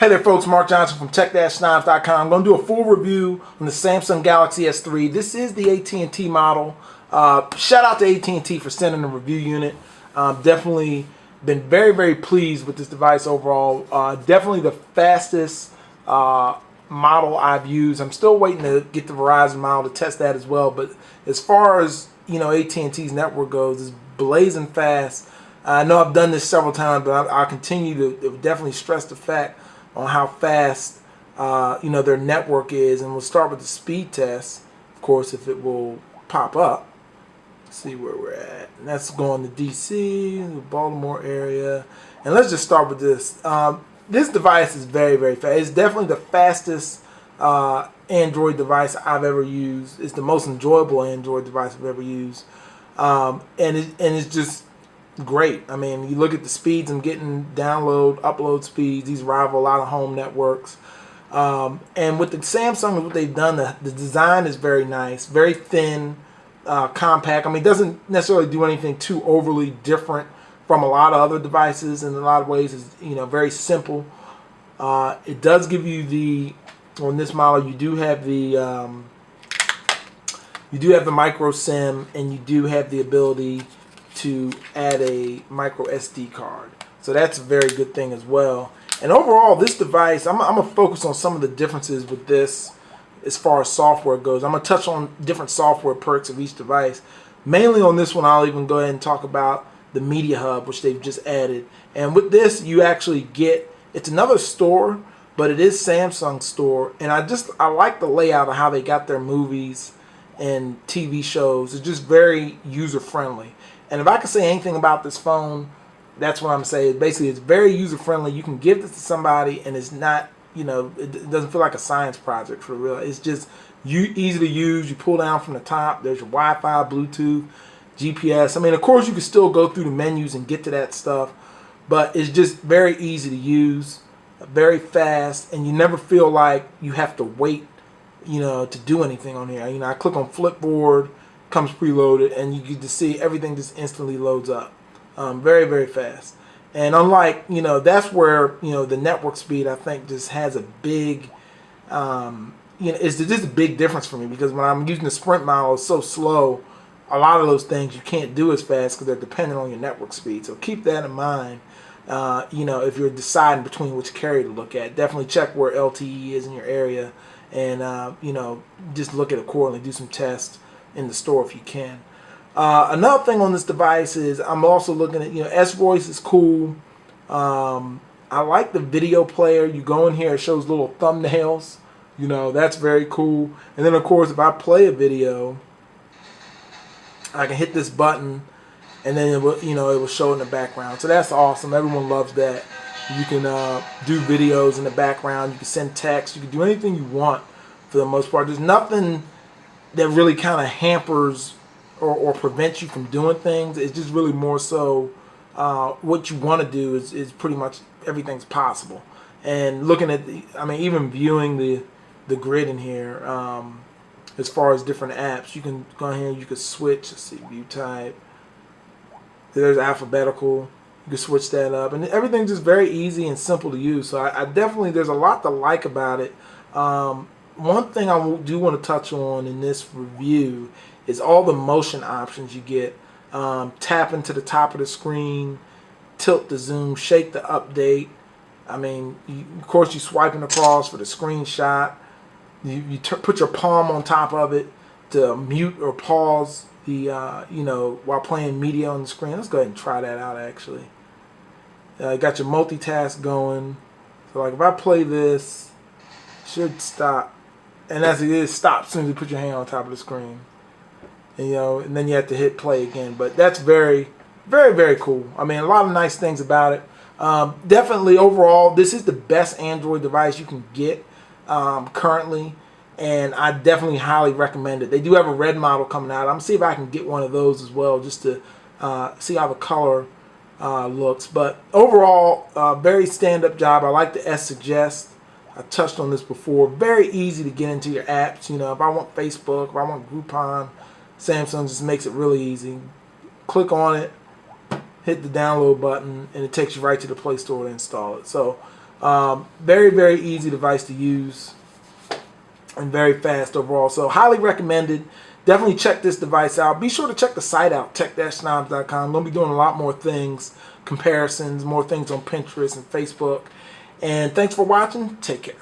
Hey there folks, Mark Johnson from Tech-Snobs.com. I'm going to do a full review on the Samsung Galaxy S3. This is the AT&T model. Shout out to AT&T for sending the review unit. Definitely been very pleased with this device overall. Definitely the fastest model I've used. I'm still waiting to get the Verizon model to test that as well. But as far as AT&T's network goes, it's blazing fast. I know I've done this several times, but I'll continue to definitely stress the fact on how fast their network is, and we'll start with the speed test, of course, if it will pop up. Let's see where we're at, and that's going to DC, the Baltimore area, and let's just start with this. This device is very fast. It's definitely the fastest Android device I've ever used. It's the most enjoyable Android device I've ever used, and it's just great. I mean, you look at the speeds I'm getting, upload speeds, these rival a lot of home networks. And with the Samsung, what they've done, the design is very nice, very thin, compact. I mean, it doesn't necessarily do anything too overly different from a lot of other devices. In a lot of ways, it's very simple. It does give you on this model, you do have the micro SIM, and you do have the ability to add a micro SD card. So that's a very good thing as well. And overall, this device, I'm going to focus on some of the differences with this as far as software goes. I'm going to touch on different software perks of each device. Mainly on this one, I'll even go ahead and talk about the Media Hub, which they've just added. And with this, you actually get, it's another store, but it is Samsung store. And I like the layout of how they got their movies and TV shows. It's just very user-friendly. And if I could say anything about this phone, that's what I'm saying. Basically, it's very user-friendly. You can give this to somebody, and it's not, it doesn't feel like a science project for real. It's just easy to use. You pull down from the top. There's your Wi-Fi, Bluetooth, GPS. I mean, of course, you can still go through the menus and get to that stuff, but it's just very easy to use, very fast, and you never feel like you have to wait, to do anything on here. I click on Flipboard, comes preloaded, and you get to see everything just instantly loads up. Very fast. And unlike, that's where, the network speed, I think, just has a big, it's just a big difference for me, because when I'm using the Sprint model, it's so slow, a lot of those things you can't do as fast because they're dependent on your network speed. So keep that in mind, if you're deciding between which carrier to look at. Definitely check where LTE is in your area, and, just look at it accordingly, do some tests in the store if you can. Another thing on this device is I'm also looking at, S-Voice is cool. I like the video player. You go in here, it shows little thumbnails. That's very cool. And then, of course, if I play a video, I can hit this button, and then it will show in the background. So that's awesome. Everyone loves that. You can do videos in the background. You can send text. You can do anything you want for the most part. There's nothing that really kind of hampers or prevents you from doing things. It's just really more so what you want to do is pretty much everything's possible. And looking at even viewing the grid in here, as far as different apps, you can go ahead, you can switch. Let's see, view type. There's alphabetical. You can switch that up, and everything's just very easy and simple to use. So I definitely, there's a lot to like about it. One thing I do want to touch on in this review is all the motion options you get. Tap into the top of the screen, tilt the zoom, shake the update. Of course, you're swiping across for the screenshot. You put your palm on top of it to mute or pause the while playing media on the screen. Let's go ahead and try that out. Actually, you got your multitask going. So like if I play this, it should stop, and as it is, stop as soon as you put your hand on top of the screen. And then you have to hit play again. But that's very cool. A lot of nice things about it. Definitely overall, this is the best Android device you can get currently, and I definitely highly recommend it. They do have a red model coming out. I'm gonna see if I can get one of those as well, just to see how the color looks. But overall, very stand-up job. I like the S Suggest. I touched on this before. Very easy to get into your apps. If I want Facebook, if I want Groupon, Samsung just makes it really easy. Click on it, hit the download button, and it takes you right to the Play Store to install it. So Very, very easy device to use and very fast overall. So highly recommended. Definitely check this device out. Be sure to check the site out, tech-snobs.com. I'm going to be doing a lot more things, comparisons, more things on Pinterest and Facebook. And thanks for watching. Take care.